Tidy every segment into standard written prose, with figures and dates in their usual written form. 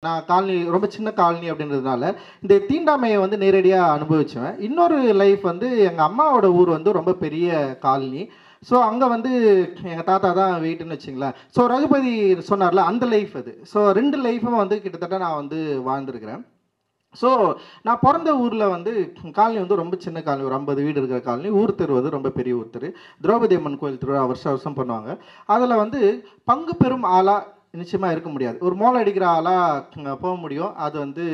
நான் காலனி ரொம்ப சின்ன காலனி அப்படின்றதுனால, இந்த தீண்டாமைய வந்து நேரடியா அனுபவிச்சேன். இன்னொரு லைஃப் வந்து எங்க அம்மாவோட ஊர் வந்து ரொம்ப பெரிய காலனி. ஸோ அங்க வந்து எங்க தாத்தா தான் வீடுன்னு வச்சுங்களேன். ஸோ ரகுபதி சொன்னார்ல அந்த லைஃப் அது. ஸோ 2 லைஃப்பும் வந்து கிட்டத்தட்ட நான் வந்து வாழ்ந்திருக்கிறேன். ஸோ நான் பொறந்த ஊர்ல வந்து காலனி வந்து ரொம்ப சின்ன காலனி. ஒரு 50 வீடு இருக்கிற காலனி. ஊர் தெரு வந்து ரொம்ப பெரிய ஊர் தெரு. திரௌபதி அம்மன் கோயில் திருவிழா வருஷம் வருஷம் பண்ணுவாங்க. அதில வந்து பங்கு பெறும் ஆளா நிச்சயமா இருக்க முடியாது. ஒரு மோளம் அடிக்கிற ஆளா போ முடியும். அது வந்து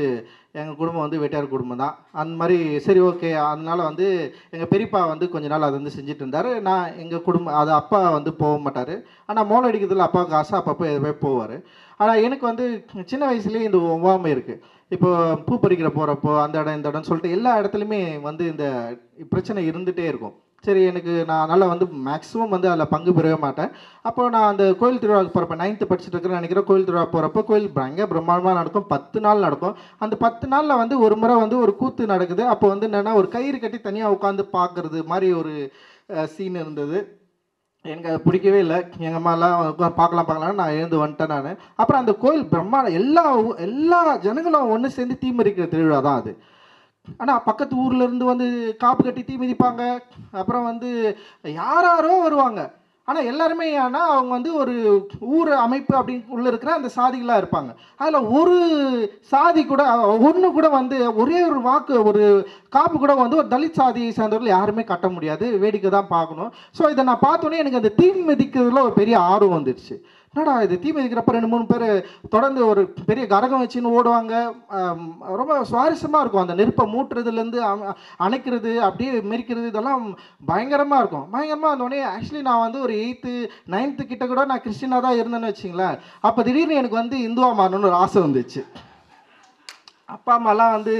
எங்க குடும்பம் வந்து வெட்டியார் குடும்பம் தான். அந்த மாரி சரி ஓகே. அதனால வந்து எங்க பெரியப்பா வந்து கொஞ்ச நாள் அத வந்து செஞ்சுட்டு இருந்தாரு. நான் எங்க குடும்பம் அது அப்பா வந்து போக மாட்டாரு. ஆனா மோளம் அடிக்கிறதுல அப்பாவுக்கு ஆசை. அப்பப்போ எதுவே போவாரு. ஆனா எனக்கு வந்து சின்ன வயசுலயே இந்த ஒவ்வாமை இருக்கு. இப்போ பூ பறிக்கிற போறப்போ அந்த இடம், இந்த இடம்னு சொல்லிட்டு எல்லா இடத்துலயுமே வந்து இந்த பிரச்சனை இருந்துட்டே இருக்கும். சரி எனக்கு நான் நல்லா வந்து மேக்ஸிமம் வந்து அதில பங்கு பெறவே மாட்டேன். அப்போ நான் அந்த கோயில் திருவிழாவுக்கு போறப்ப 9த் படிச்சுட்டு இருக்கிறேன்னு நினைக்கிறேன். கோயில் திருவிழா போறப்போ கோயில் பயங்கர பிரம்மாண்டமா நடக்கும். 10 நாள் நடக்கும். அந்த 10 நாள்ல வந்து ஒரு முறை வந்து ஒரு கூத்து நடக்குது. அப்போ வந்து என்னன்னா ஒரு கயிறு கட்டி தனியா உட்காந்து பார்க்கறது மாரி ஒரு சீன் இருந்தது. எனக்கு அது பிடிக்கவே இல்ல. எங்க அம்மாலாம் பார்க்கலாம் பார்க்கலாம்ன்னு நான் எழுந்து வந்துட்டேன் நானு. அப்புறம் அந்த கோயில் பிரம்மாண்டம் எல்லா ஜனங்களும் ஒண்ணு சேர்ந்து தீ மிதிக்கிற திருவிழா தான் அது. ஆனா பக்கத்து ஊர்ல இருந்து வந்து காப்பு கட்டி தீ மிதிப்பாங்க. அப்புறம் வந்து யாராரோ வருவாங்க. ஆனா எல்லாருமே ஏன்னா அவங்க வந்து ஒரு ஊர் அமைப்பு அப்படின்னு உள்ள இருக்கிற அந்த சாதிகளா இருப்பாங்க. அதுல ஒரு சாதி கூட ஒண்ணு கூட வந்து ஒரே ஒரு வாக்கு ஒரு காப்பு கூட வந்து ஒரு தலித் சாதியை சேர்ந்தவர்கள் யாருமே கட்ட முடியாது. வேடிக்கை தான் பார்க்கணும். ஸோ இதை நான் பார்த்தோன்னே எனக்கு அந்த தீ மிதிக்கிறதுல ஒரு பெரிய ஆர்வம் வந்துடுச்சு. என்னடா இது தீ மிதிக்கிறப்ப 2, 3 பேர் தொடர்ந்து ஒரு பெரிய கரகம் வச்சுன்னு ஓடுவாங்க. அம் ரொம்ப சுவாரஸ்யமா இருக்கும். அந்த நெருப்பை மூட்டுறதுலேருந்து அணைக்கிறது, அப்படியே மெரிக்கிறது இதெல்லாம் பயங்கரமா இருக்கும். பயங்கரமா இருந்தோடனே ஆக்சுவலி நான் வந்து ஒரு 8த், 9த் கிட்ட கூட நான் கிறிஸ்டினா தான் இருந்தேன்னு வச்சுங்களேன். அப்போ திடீர்னு எனக்கு வந்து இந்துவா மாறணும்னு ஒரு ஆசை வந்துச்சு. அப்பா அம்மாலாம் வந்து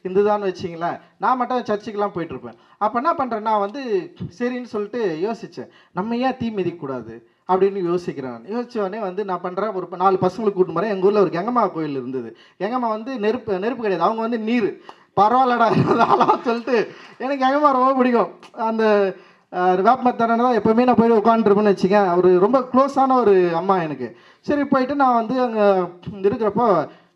இந்துதான்னு வச்சிங்களேன். நான் மட்டும் சர்ச்சுக்கெலாம் போயிட்டுருப்பேன். அப்போ என்ன பண்ணுறேன்னா வந்து சரின்னு சொல்லிட்டு யோசித்தேன். நம்ம ஏன் தீ மிதிக்கக்கூடாது அப்படின்னு யோசிக்கிறேன். யோசித்த உடனே வந்து நான் பண்ணுறேன் ஒரு 4 பசங்களுக்கு கூட்டிட்டு போகிறேன். எங்கள் ஊரில் ஒரு கெங்கம்மா கோயில் இருந்தது. கெங்கம்மா வந்து நெருப்பு கிடையாது. அவங்க வந்து நீர். பரவாயில்லடா இருந்தாலும் சொல்லிட்டு எனக்கு கெங்கம்மா ரொம்ப பிடிக்கும். அந்த வேப்பமரத்தான தான் எப்போவுமே நான் போய்ட்டு உட்காந்துருப்பேன்னு வச்சுக்கேன். ஒரு ரொம்ப க்ளோஸான ஒரு அம்மா எனக்கு. சரி போயிட்டு நான் வந்து அங்கே இருக்கிறப்போ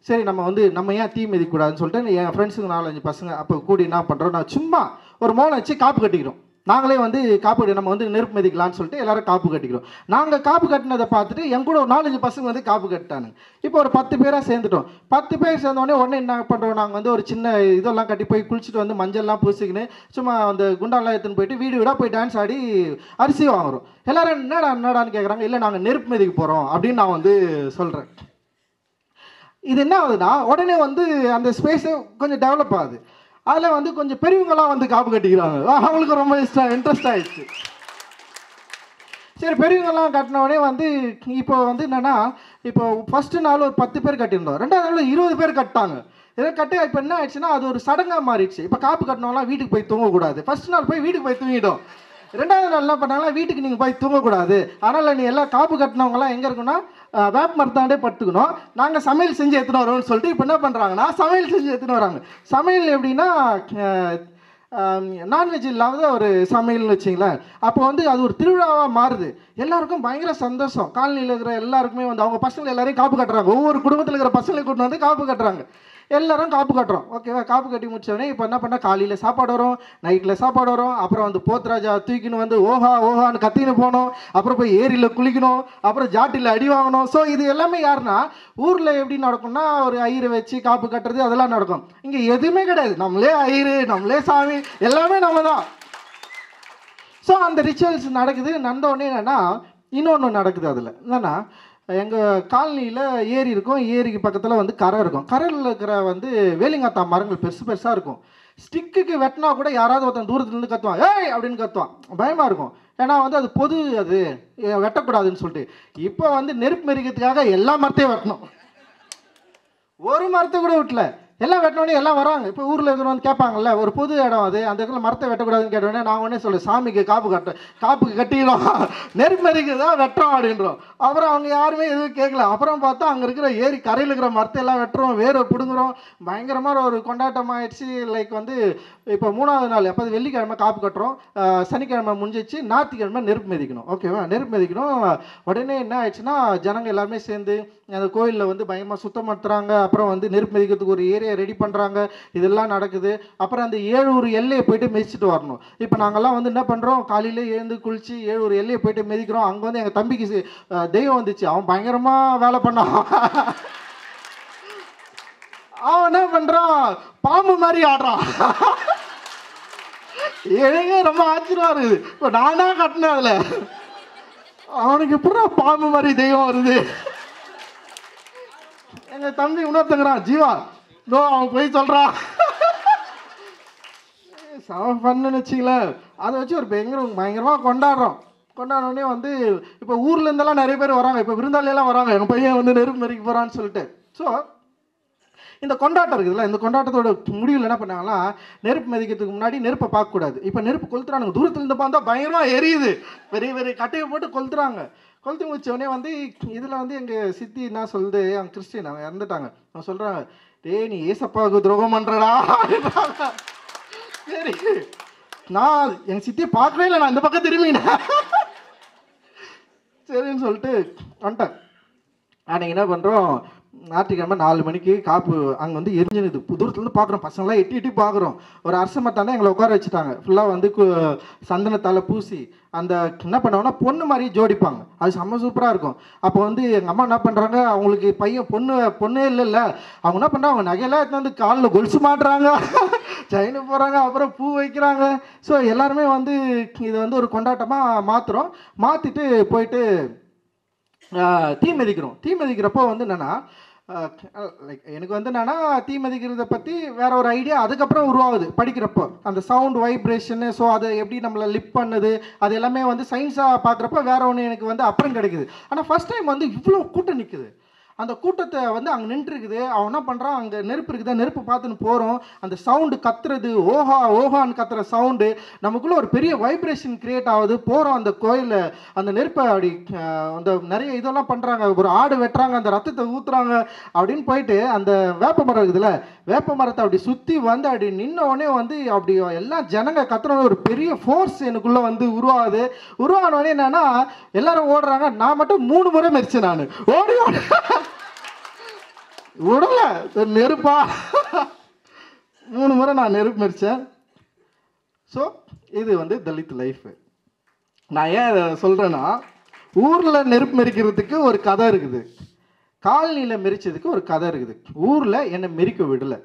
சரி நம்ம ஏன் தீ மிதிக்கக்கூடாதுன்னு சொல்லிட்டு என் ஃப்ரெண்ட்ஸுங்க 4, 5 பசங்க அப்போ கூடி என்ன பண்ணுறோம், நான் சும்மா ஒரு மோளம் வச்சு காப்பு கட்டிக்கிறோம். நாங்களே வந்து காப்பு நம்ம வந்து நெருப்பு மிதிக்கலான்னு சொல்லிட்டு எல்லாரும் காப்பு கட்டிக்கிறோம். நாங்கள் காப்பு கட்டினதை பார்த்துட்டு என் கூட ஒரு 4, 5 பசங்க வந்து காப்பு கட்டிட்டானுங்க. இப்போ ஒரு 10 பேராக சேர்ந்துட்டோம். 10 பேர் சேர்ந்தோடனே என்ன பண்ணுறோம், நாங்கள் வந்து ஒரு சின்ன இதெல்லாம் கட்டி போய் குளிச்சுட்டு வந்து மஞ்சள்லாம் பூசிக்கின்னு சும்மா அந்த குண்டாலாம் எடுத்துன்னு போயிட்டு வீடு வீடாக போய் டான்ஸ் ஆடி அரிசி வாங்குறோம். எல்லாரும் என்னடான்னு கேட்குறாங்க. இல்லை நாங்கள் நெருப்பு மிதிக்க போகிறோம் அப்படின்னு நான் வந்து சொல்கிறேன். இது என்ன ஆகுதுன்னா உடனே வந்து அந்த ஸ்பேஸு கொஞ்சம் டெவலப் ஆகுது. அதில் வந்து கொஞ்சம் பெரியவங்களாம் வந்து காப்பு கட்டிக்கிறாங்க. அவங்களுக்கு ரொம்ப இன்ட்ரெஸ்ட் ஆகிடுச்சு. சரி பெரியவங்கெல்லாம் கட்டினோடனே வந்து இப்போ வந்து என்னென்னா இப்போ ஃபஸ்ட்டு நாள் ஒரு 10 பேர் கட்டியிருந்தோம். 2வது நாள் 20 பேர் கட்டாங்க. இதை கட்டி இப்போ என்ன ஆயிடுச்சுன்னா அது ஒரு சடங்காக மாறிடுச்சு. இப்போ காப்பு கட்டினவங்களாம் வீட்டுக்கு போய் தூங்கக்கூடாது. ஃபஸ்ட் நாள் போய் வீட்டுக்கு போய் தூங்கிட்டோம். 2வது நாள் என்ன பண்ணாங்களா, வீட்டுக்கு நீங்கள் போய் தூங்கக்கூடாது. அதனால் நீ எல்லாம் காப்பு கட்டினவங்களாம் எங்கே இருக்குன்னா வேப்ப மரத்தாண்டே படுத்துக்கணும். நாங்கள் சமையல் செஞ்சு எடுத்துன்னு வரோம்னு சொல்லிட்டு இப்போ என்ன பண்ணுறாங்கன்னா சமையல் செஞ்சு எடுத்துன்னு வராங்க. சமையல் எப்படின்னா நான்வெஜ் இல்லாத ஒரு சமையல்னு வச்சிங்களேன். அப்போ வந்து அது ஒரு திருவிழாவாக மாறுது. எல்லாருக்கும் பயங்கர சந்தோஷம். காலனியில் இருக்கிற எல்லாருக்குமே வந்து அவங்க பசங்களை எல்லாரையும் காப்பு கட்டுறாங்க. ஒவ்வொரு குடும்பத்தில் இருக்கிற பசங்களை கூட்டு வந்து காப்பு கட்டுறாங்க. எல்லாரும் காப்பு கட்டுறோம். ஓகேவா, காப்பு கட்டி முடிச்சோடனே இப்போ என்ன பண்ணால் காலையில் சாப்பாடு வரும், நைட்டில் சாப்பாடு வரும். அப்புறம் வந்து போத்ராஜா தூக்கின்னு வந்து ஓஹான்னு கத்தின்னு போகணும். அப்புறம் போய் ஏரியில் குளிக்கணும். அப்புறம் ஜாட்டியில் அடி வாங்கணும். ஸோ இது எல்லாமே யாருன்னா ஊரில் எப்படி நடக்கும்னா ஒரு ஐயரை வச்சு காப்பு கட்டுறது அதெல்லாம் நடக்கும். இங்கே எதுவுமே கிடையாது. நம்மளே ஐயரு, நம்மளே சாமி, எல்லாமே நம்ம தான். ஸோ அந்த ரிச்சுவல்ஸ் நடக்குது. நடந்தோடனே என்னென்னா இன்னொன்று நடக்குது. அதில் என்னென்னா எங்கள் காலனியில் ஏரி இருக்கும். ஏரிக்கு பக்கத்தில் வந்து கரை இருக்கும். கரையில் இருக்கிற வந்து வேலிங்காத்தா மரங்கள் பெருசாக இருக்கும். ஸ்டிக்குக்கு வெட்டினா கூட யாராவது ஒருத்தன் தூரத்துலேருந்து கத்துவான், ஏய் அப்படின்னு கத்துவான். பயமாக இருக்கும். ஏன்னா வந்து அது பொது, அது வெட்டக்கூடாதுன்னு சொல்லிட்டு. இப்போ வந்து நெருப்பு மெரிக்கிறதுக்காக எல்லா மரத்தையும் வெட்டணும். ஒரு மரத்தை கூட விட்டல. எல்லாம் வெட்டினோடனே எல்லாம் வராங்க. இப்போ ஊரில் இருக்கிறவங்க கேட்பாங்கல்ல, ஒரு பொது இடம் அது, அந்த இடத்துல மரத்தை வெட்டக்கூடாதுன்னு கேட்டோடனே நான் உடனே சொல்லுவேன், சாமிக்கு காப்புக்கு கட்டிக்கிறோம், நெருப்பு மெரிக்கு தான் வெட்டுறோம் அப்படின்றோம். அப்புறம் அவங்க யாருமே எதுவும் கேட்கல. அப்புறம் பார்த்தா அங்கே இருக்கிற ஏரி கரையில் இருக்கிற மரத்தை எல்லாம் வெட்டுறோம், வேரை பிடுங்குறோம். பயங்கரமாக ஒரு கொண்டாட்டம் ஆயிடுச்சு. லைக் வந்து இப்போ 3வது நாள் எப்போது வெள்ளிக்கிழமை காப்பு கட்டுறோம், சனிக்கிழமை முடிஞ்சிச்சு, ஞாயிற்றுக்கிழமை நெருப்பு மிதிக்கணும். ஓகேவா, நெருப்பு மிதிக்கணும். உடனே என்ன ஆயிடுச்சுன்னா ஜனங்கள் எல்லாருமே சேர்ந்து அந்த கோயிலில் வந்து பயங்கரமாக சுத்தப்படுத்துகிறாங்க. அப்புறம் வந்து நெருப்பு மிதிக்கிறதுக்கு ஒரு ஏரியா ரெடி பண்ணுறாங்க. இதெல்லாம் நடக்குது. அப்புறம் அந்த 7 எல்லையை போயிட்டு மிதிச்சுட்டு வரணும். இப்போ நாங்கள்லாம் வந்து என்ன பண்ணுறோம், காலையிலே எழுந்து குளித்து 7 எல்லையை போயிட்டு மிதிக்கிறோம். அங்கே வந்து எங்கள் தம்பிக்கு தெய்வம் வந்துச்சு. அவன் பயங்கரமாக வேலை பண்ணான். அவன் என்ன பண்ணுறான், பாம்பு மாதிரி ஆடுறான். எனக்கு ரொம்ப ஆச்சரியமா இருக்குது. இப்போ நானா கட்டினேன் அதில், அவனுக்கு எப்படா பாம்பு மாதிரி தெய்வம் வருது. எங்கள் தம்பி இன்னொருத்தங்கிறான், ஜீவா நோ அவன் போய் சொல்கிறான். சமம் பண்ணுன்னு வச்சிங்களேன். அதை வச்சு ஒரு பயங்கரமாக கொண்டாடுறோன்னே வந்து இப்போ ஊர்லேருந்தெல்லாம் நிறைய பேர் வராங்க. இப்போ விருந்தாளியெல்லாம் வராங்க, எங்கள் பையன் வந்து நெருப்பு மெரிக்க போகிறான்னு சொல்லிட்டு. ஸோ இந்த கொண்டாட்டம் இருக்குதுல்ல, இந்த கொண்டாட்டத்தோட முடிவில் என்ன பண்ணாங்கன்னா, நெருப்பு மிதிக்கிறதுக்கு முன்னாடி நெருப்பை பார்க்கக்கூடாது. இப்போ நெருப்பு கொளுத்துறானுங்க, தூரத்துலேருந்து பார்த்தா பயங்கரமாக எரியுது, பெரிய பெரிய கட்டையை போட்டு கொளுத்துறாங்க. கொளுத்து முடிச்சவொடனே வந்து இதில் வந்து எங்கள் சித்தி என்ன சொல்லுது, அவங்க கிறிஸ்டின், அவங்க இறந்துட்டாங்க. அவங்க சொல்கிறாங்க, டேய் நீ ஏசப்பாவுக்கு துரோகம் பண்ணுறடா. சரி, நான் எங்கள் சித்தியை பார்க்கவே இல்லை, நான் இந்த பக்கம் திரும்பினேன். சரின்னு சொல்லிட்டு வந்துட்டேன். அன்றைக்கி என்ன பண்ணுறோம், ஞாயிற்றுக்கிழமை 4 மணிக்கு காப்பு அங்கே வந்து எரிஞ்சுனுது. தூரத்துலேருந்து பார்க்குறோம், பசங்களாம் எட்டி பார்க்குறோம். ஒரு அரச மரத்தாண்ட எங்களை உட்கார வச்சுட்டாங்க. ஃபுல்லாக வந்து சந்தனத்தால் பூசி அந்த என்ன பண்ணுவாங்கன்னா பொண்ணு மாதிரி ஜோடிப்பாங்க. அது செம்ம சூப்பராக இருக்கும். அப்போ வந்து எங்கள் அம்மா என்ன பண்ணுறாங்க, அவங்களுக்கு பையன் பொண்ணே இல்லைல்ல, அவங்க என்ன பண்ணுறாங்க, அவங்க நகையெல்லாம் எடுத்து வந்து காலில் கொலுசு மாட்டுறாங்க, செயின் போகிறாங்க, அப்புறம் பூ வைக்கிறாங்க. ஸோ எல்லாருமே வந்து இதை வந்து ஒரு கொண்டாட்டமாக மாற்றிட்டு போயிட்டு தீ மிதிக்கிறப்போ வந்து என்னென்னா, லைக் எனக்கு வந்து என்னென்னா தீ மிதிக்கிறத பற்றி வேற ஒரு ஐடியா அதுக்கப்புறம் உருவாகுது படிக்கிறப்போ. அந்த சவுண்ட் வைப்ரேஷனு, ஸோ அதை எப்படி நம்மளை லிப் பண்ணுது, அது எல்லாமே வந்து சயின்ஸாக பார்க்குறப்ப வேற ஒன்று எனக்கு வந்து அப்புறம் கிடைக்குது. ஆனால் ஃபஸ்ட் டைம் வந்து இவ்வளோ கூட்டம் நிற்குது. அந்த கூட்டத்தை வந்து அங்கே நின்றுருக்குது. அவன் என்ன பண்ணுறான், அங்கே நெருப்பு இருக்குதா, நெருப்பு பார்த்துன்னு போகிறோம். அந்த சவுண்டு கத்துறது, ஓஹான்னு கத்துற சவுண்டு, நமக்குள்ளே ஒரு பெரிய வைப்ரேஷன் கிரியேட் ஆகுது. போகிறோம் அந்த கோயிலில், அந்த நெருப்பை அப்படி அந்த நிறைய இதெல்லாம் பண்ணுறாங்க. ஒரு ஆடு வெட்டுறாங்க, அந்த ரத்தத்தை ஊற்றுறாங்க. அப்படின்னு போயிட்டு அந்த வேப்ப மரம் இருக்குதுல்ல, வேப்ப மரத்தை அப்படி சுற்றி வந்து அப்படி நின்னோடனே வந்து அப்படி எல்லாம் ஜனங்க கத்துறோட ஒரு பெரிய ஃபோர்ஸ் எனக்குள்ளே வந்து உருவானோடனே என்னன்னா எல்லாரும் ஓடுறாங்க. நான் மட்டும் 3 முறை மெரிச்சேன். நான் ஓடி உடல நெருப்பா 3 முறை நான் நெருப்பு மெரிச்சேன். ஸோ இது வந்து தலித் லைஃப். நான் ஏன் சொல்கிறேன்னா, ஊரில் நெருப்பு மெரிக்கிறதுக்கு ஒரு கதை இருக்குது, காலனியில் மெரிச்சதுக்கு ஒரு கதை இருக்குது. ஊரில் என்னை மெரிக்க விடலை,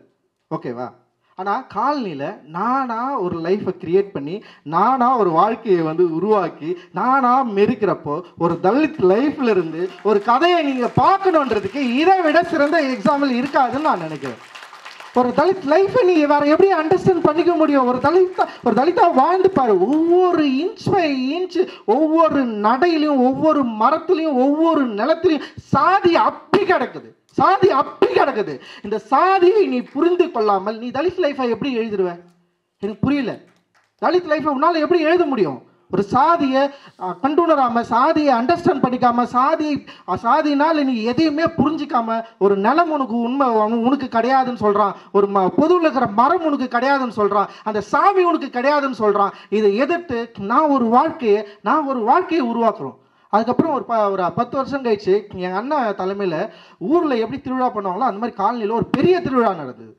ஓகேவா? ஆனால் காலனியில் நானாக ஒரு லைஃப்பை க்ரியேட் பண்ணி, நானாக ஒரு வாழ்க்கையை வந்து உருவாக்கி, நானாக மெரிக்கிறப்போ ஒரு தலித் லைஃப்பில் இருந்து ஒரு கதையை நீங்கள் பார்க்கணுன்றதுக்கு இதை விட சிறந்த எக்ஸாம்பிள் இருக்காதுன்னு நான் நினைக்கிறேன். ஒரு தலித் லைஃப்பை நீங்கள் வேறு எப்படி அண்டர்ஸ்டாண்ட் பண்ணிக்க முடியும்? ஒரு தலித்தா வாழ்ந்து பாரு. ஒவ்வொரு இன்ச் பை இன்ச், ஒவ்வொரு நடையிலையும், ஒவ்வொரு மரத்துலையும், ஒவ்வொரு நிலத்திலையும் சாதி அப்படி கிடக்குது. இந்த சாதியை நீ புரிந்து கொள்ளாமல் நீ தலித் லைஃபை எப்படி எழுதிடுவ? எனக்கு புரியல. தலித் லைஃபை உன்னால் எப்படி எழுத முடியும்? ஒரு சாதியை கண்டுணராமல், சாதியை அண்டர்ஸ்டாண்ட் பண்ணிக்காம, சாதினால் நீ எதையுமே புரிஞ்சிக்காம, ஒரு நிலம் உனக்கு கிடையாதுன்னு சொல்கிறான், ஒரு பொதுவில் இருக்கிற மரம் உனக்கு கிடையாதுன்னு சொல்கிறான், அந்த சாமி உனக்கு கிடையாதுன்னு சொல்கிறான். இதை எதிர்த்து நான் ஒரு வாழ்க்கையை உருவாக்குறோம். அதுக்கப்புறம் ஒரு 10 வருஷம் கழிச்சு எங்கள் அண்ணன் தலைமையில் ஊரில் எப்படி திருவிழா பண்ணுவாங்களோ அந்த மாதிரி காலனியில் ஒரு பெரிய திருவிழா நடந்தது.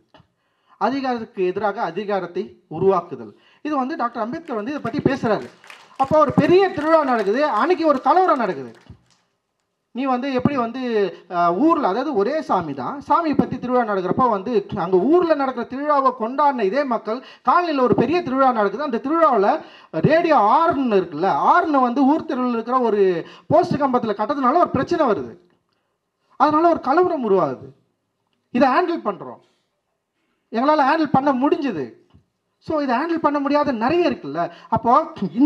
அதிகாரத்துக்கு எதிராக அதிகாரத்தை உருவாக்குதல். இது வந்து டாக்டர் அம்பேத்கர் வந்து இதை பற்றி பேசுகிறாரு. அப்போ ஒரு பெரிய திருவிழா நடக்குது. அன்றைக்கி ஒரு கலவரம் நடக்குது. நீ வந்து எப்படி வந்து ஊரில், அதாவது ஒரே சாமி தான், சாமியை பற்றி திருவிழா நடக்கிறப்போ வந்து அங்கே ஊரில் நடக்கிற திருவிழாவை கொண்டாடின இதே மக்கள் காலனியில் ஒரு பெரிய திருவிழா நடக்குது. அந்த திருவிழாவில் ரேடியோ ஆர்னு இருக்குல்ல, ஆர்னு வந்து ஊர் தெருவில் இருக்கிற ஒரு போஸ்ட் கம்பத்தில் கட்டதுனால ஒரு பிரச்சனை வருது. அதனால ஒரு கலவரம் உருவாகுது. இதை ஹேண்டில் பண்ணுறோம், எங்களால் ஹேண்டில் பண்ண முடிஞ்சது. ஸோ இதை ஹேண்டில் பண்ண முடியாத நிறைய இருக்குல்ல. அப்போ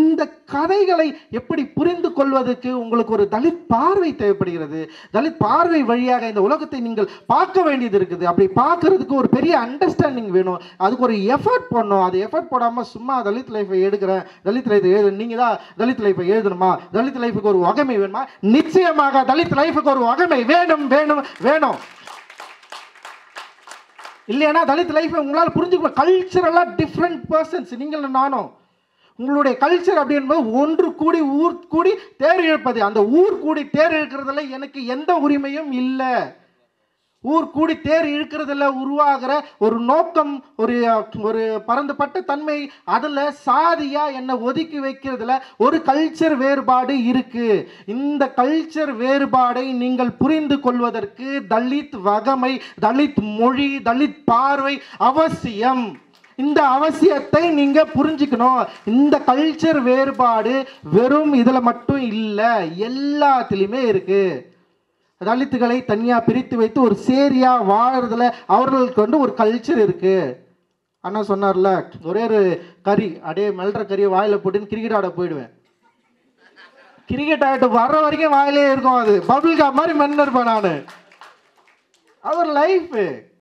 இந்த கதைகளை எப்படி புரிந்து கொள்வதற்கு உங்களுக்கு ஒரு தலித் பார்வை தேவைப்படுகிறது. தலித் பார்வை வழியாக இந்த உலகத்தை நீங்கள் பார்க்க வேண்டியது இருக்குது. அப்படி பார்க்கறதுக்கு ஒரு பெரிய அண்டர்ஸ்டாண்டிங் வேணும். அதுக்கு ஒரு எஃபர்ட் போடணும். அது எஃபர்ட் போடாமல் சும்மா தலித் லைஃபை எடுக்கிறேன், தலித் லைஃப் நீங்கள் தான் தலித் லைஃபை எழுதணுமா, தலித் லைஃபுக்கு ஒரு வகைமை வேணுமா? நிச்சயமாக தலித் லைஃபுக்கு ஒரு வகைமை வேணும். இல்லைன்னா தலித் லைஃப்பை உங்களால் புரிஞ்சுக்க. கல்ச்சரலாக டிஃப்ரெண்ட் பர்சன்ஸ் நீங்கள் நானும். உங்களுடைய கல்ச்சர் அப்படின்போது ஒன்று கூடி ஊர் கூடி தேர் இழுப்பது. அந்த ஊர் கூடி தேர் இழுக்கிறதுல எனக்கு எந்த உரிமையும் இல்லை. ஊர் கூடி தேர் இழுக்கிறதுல உருவாகிற ஒரு நோக்கம், ஒரு ஒரு பரந்துபட்ட தன்மை, அதில் சாதியா என்னை ஒதுக்கி வைக்கிறதுல ஒரு கல்ச்சர் வேறுபாடு இருக்கு. இந்த கல்ச்சர் வேறுபாடை நீங்கள் புரிந்து கொள்வதற்கு தலித் வகமை, தலித் மொழி, தலித் பார்வை அவசியம். இந்த அவசியத்தை நீங்க புரிஞ்சுக்கணும். இந்த கல்ச்சர் வேறுபாடு வெறும் இதுல மட்டும் இல்லை, எல்லாத்திலுமே இருக்கு. தலித்துகளை தனியாக பிரித்து வைத்து ஒரு சேரியா வாழறதுல அவர்களுக்கு வந்து ஒரு கல்ச்சர் இருக்கு. அண்ணா சொன்னார்ல, ஒரே ஒரு கறி அப்படியே மெல்ற கறியை வாயில போட்டுன்னு கிரிக்கெட் ஆட போயிடுவேன். கிரிக்கெட் ஆகிட்டு வர்ற வரைக்கும் வாயிலே இருக்கும். அது பபிள்கா மாதிரி மென்னு இருப்பேன் நான். அவர் லைஃப்.